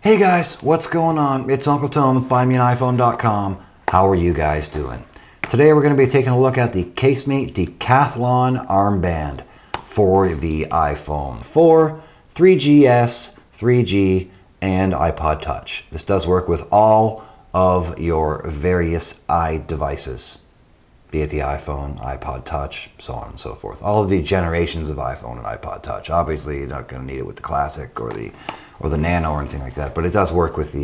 Hey guys, what's going on? It's Uncle Tom with BuyMeAnIPhone.com. How are you guys doing? Today we're going to be taking a look at the Casemate Decathlon Armband for the iPhone 4, 3GS, 3G, and iPod Touch. This does work with all of your various iDevices, be it the iPhone, iPod Touch, so on and so forth. All of the generations of iPhone and iPod Touch. Obviously, you're not going to need it with the Classic or the Nano or anything like that, but it does work with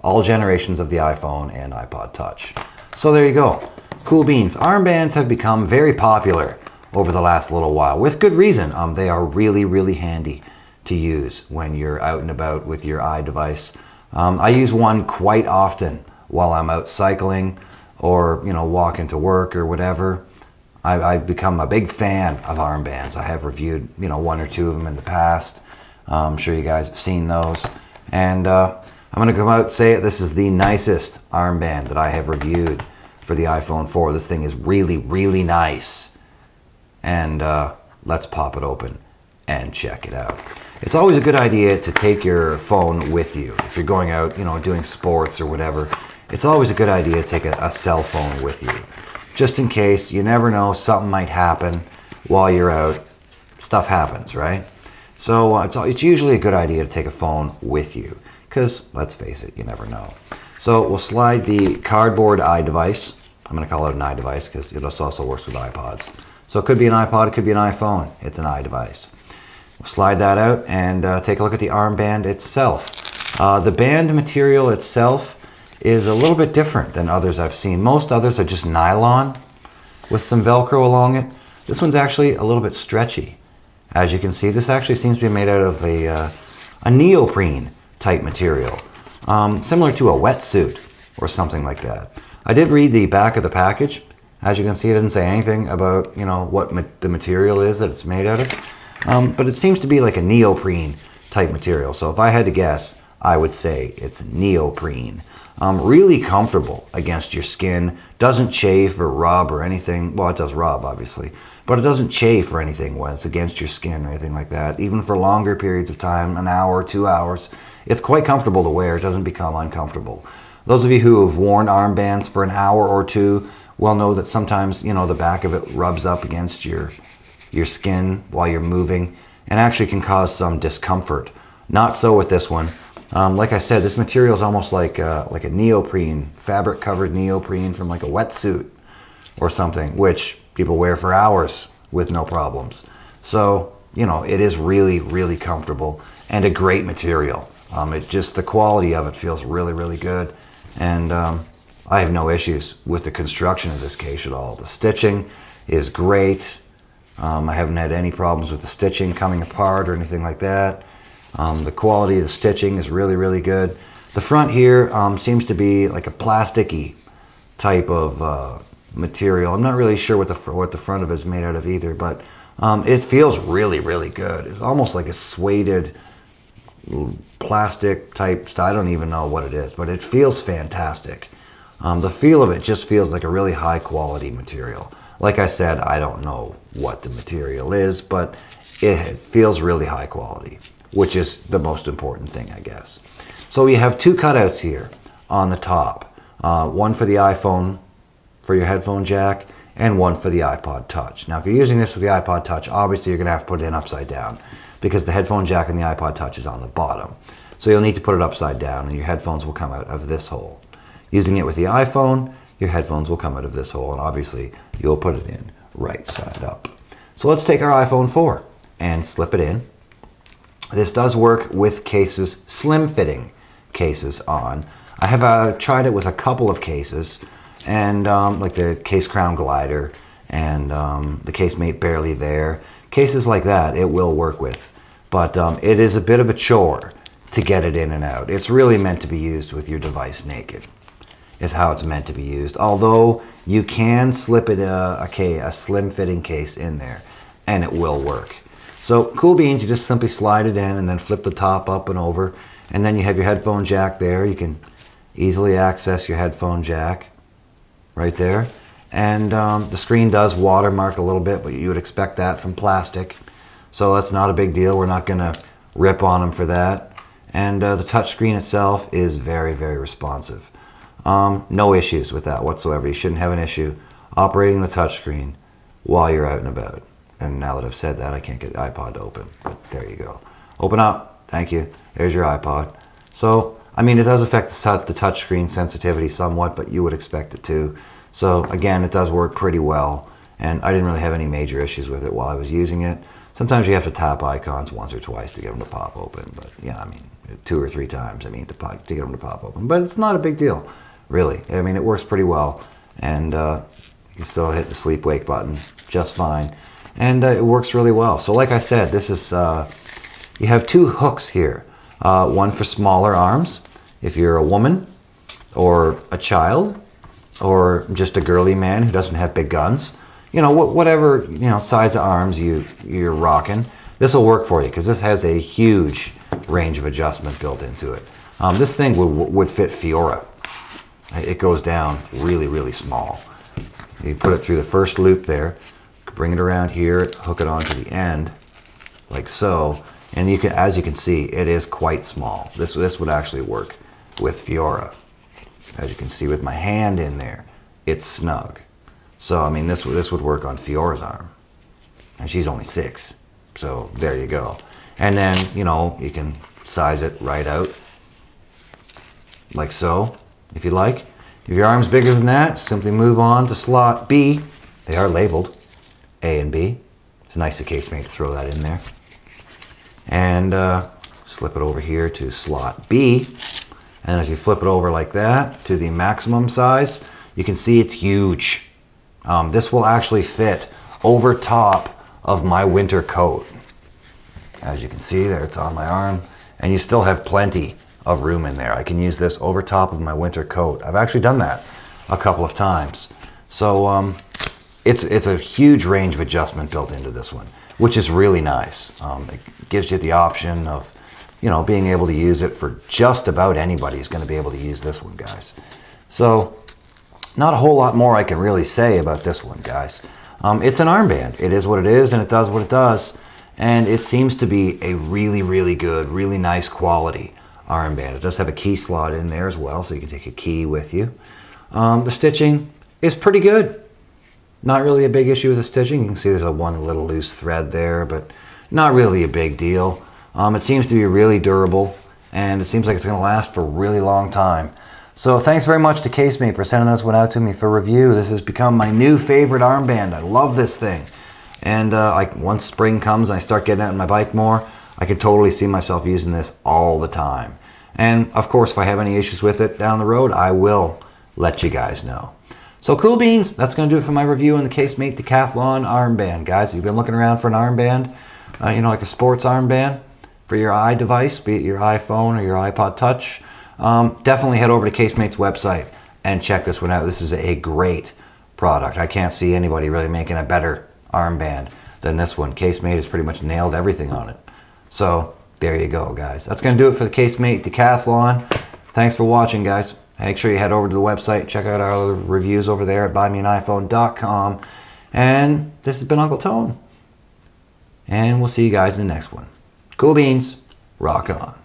all generations of the iPhone and iPod Touch. So there you go. Cool beans. Armbands have become very popular over the last little while, with good reason. They are really, really handy to use when you're out and about with your iDevice. I use one quite often while I'm out cycling or, walking to work or whatever. I've become a big fan of armbands. I have reviewed, one or two of them in the past. I'm sure you guys have seen those. And I'm going to come out and say it. This is the nicest armband that I have reviewed for the iPhone 4. This thing is really, really nice. And let's pop it open and check it out. It's always a good idea to take your phone with you. If you're going out, doing sports or whatever, it's always a good idea to take a cell phone with you. Just in case, you never know, something might happen while you're out. Stuff happens, right? So it's usually a good idea to take a phone with you because, let's face it, you never know. So we'll slide the cardboard iDevice. I'm going to call it an iDevice because it also works with iPods. So it could be an iPod, it could be an iPhone. It's an iDevice. We'll slide that out and take a look at the armband itself. The band material itself is a little bit different than others I've seen. Most others are just nylon with some Velcro along it. This one's actually a little bit stretchy. As you can see, this actually seems to be made out of a neoprene type material, similar to a wetsuit or something like that. I did read the back of the package. As you can see, it didn't say anything about what the material is that it's made out of, but it seems to be like a neoprene type material. So if I had to guess, I would say it's neoprene. Really comfortable against your skin, doesn't chafe or rub or anything. Well, it does rub, obviously, but it doesn't chafe or anything when it's against your skin or anything like that. Even for longer periods of time, an hour, 2 hours, it's quite comfortable to wear. It doesn't become uncomfortable. Those of you who have worn armbands for an hour or two will know that sometimes, the back of it rubs up against your skin while you're moving and actually can cause some discomfort. Not so with this one. Like I said, this material is almost like a neoprene, fabric-covered neoprene from like a wetsuit or something, which people wear for hours with no problems. So, it is really, really comfortable and a great material. The quality of it feels really, really good. And I have no issues with the construction of this case at all. The stitching is great. I haven't had any problems with the stitching coming apart or anything like that. The quality of the stitching is really, really good. The front here seems to be like a plasticky type of material. I'm not really sure what the front of it is made out of either, but it feels really, really good. It's almost like a suede plastic type stuff. I don't even know what it is, but it feels fantastic. The feel of it just feels like a really high quality material. Like I said, I don't know what the material is, but it feels really high quality, which is the most important thing, I guess. So you have two cutouts here on the top. One for the iPhone, for your headphone jack, and one for the iPod Touch. Now, if you're using this with the iPod Touch, obviously you're going to have to put it in upside down because the headphone jack and the iPod Touch is on the bottom. So you'll need to put it upside down and your headphones will come out of this hole. Using it with the iPhone, your headphones will come out of this hole, and obviously you'll put it in right side up. So let's take our iPhone 4 and slip it in. This does work with cases, slim-fitting cases on. I have tried it with a couple of cases, and like the Case Crown Glider and the Casemate Barely There. Cases like that, it will work with. But it is a bit of a chore to get it in and out. It's really meant to be used with your device naked, is how it's meant to be used. Although you can slip it a slim-fitting case in there, and it will work. So cool beans, you just simply slide it in and then flip the top up and over, and then you have your headphone jack there. You can easily access your headphone jack right there. And the screen does watermark a little bit, but you would expect that from plastic. So that's not a big deal. We're not going to rip on them for that. And the touchscreen itself is very, very responsive. No issues with that whatsoever. You shouldn't have an issue operating the touchscreen while you're out and about. And now that I've said that, I can't get the iPod to open. But there you go. Open up. Thank you. There's your iPod. So, I mean, it does affect the touchscreen sensitivity somewhat, but you would expect it to. So, again, it does work pretty well. And I didn't really have any major issues with it while I was using it. Sometimes you have to tap icons once or twice to get them to pop open. But, yeah, I mean, 2 or 3 times, I mean, to get them to pop open. But it's not a big deal, really. I mean, it works pretty well. And you can still hit the sleep-wake button just fine. And it works really well. So like I said, this is, you have 2 hooks here. One for smaller arms, if you're a woman, or a child, or just a girly man who doesn't have big guns. You know, whatever, you know, size of arms you're rocking, this will work for you, because this has a huge range of adjustment built into it. This thing would fit Fiora. It goes down really, really small. You put it through the first loop there, bring it around here, hook it onto the end, like so, and you can, as you can see, it is quite small. This would actually work with Fiora. As you can see with my hand in there, it's snug. So I mean, this would work on Fiora's arm, and she's only 6. So there you go. And then, you know, you can size it right out, like so, if you like. If your arm's bigger than that, simply move on to slot B. They are labeled A and B. It's nice of Casemate to throw that in there. And slip it over here to slot B. And if you flip it over like that to the maximum size, you can see it's huge. This will actually fit over top of my winter coat. As you can see there, it's on my arm. And you still have plenty of room in there. I can use this over top of my winter coat. I've actually done that a couple of times. So it's a huge range of adjustment built into this one, which is really nice. It gives you the option of, you know, being able to use it for just about anybody who's going to be able to use this one, guys. So not a whole lot more I can really say about this one, guys. It's an armband. It is what it is, and it does what it does. And it seems to be a really, really good, really nice quality armband. It does have a key slot in there as well, so you can take a key with you. The stitching is pretty good. Not really a big issue with the stitching. You can see there's one little loose thread there, but not really a big deal. It seems to be really durable, and it seems like it's going to last for a really long time. So thanks very much to Casemate for sending this one out to me for review. This has become my new favorite armband. I love this thing. And once spring comes and I start getting out on my bike more, I can totally see myself using this all the time. And of course, if I have any issues with it down the road, I will let you guys know. So cool beans, that's going to do it for my review on the Casemate Decathlon armband. Guys, if you've been looking around for an armband, you know, like a sports armband for your iDevice, be it your iPhone or your iPod Touch, definitely head over to Casemate's website and check this one out. This is a great product. I can't see anybody really making a better armband than this one. Casemate has pretty much nailed everything on it. So there you go, guys. That's going to do it for the Casemate Decathlon. Thanks for watching, guys. Make sure you head over to the website, check out our other reviews over there at buymeaniphone.com. And this has been Uncle Tone. And we'll see you guys in the next one. Cool beans. Rock on.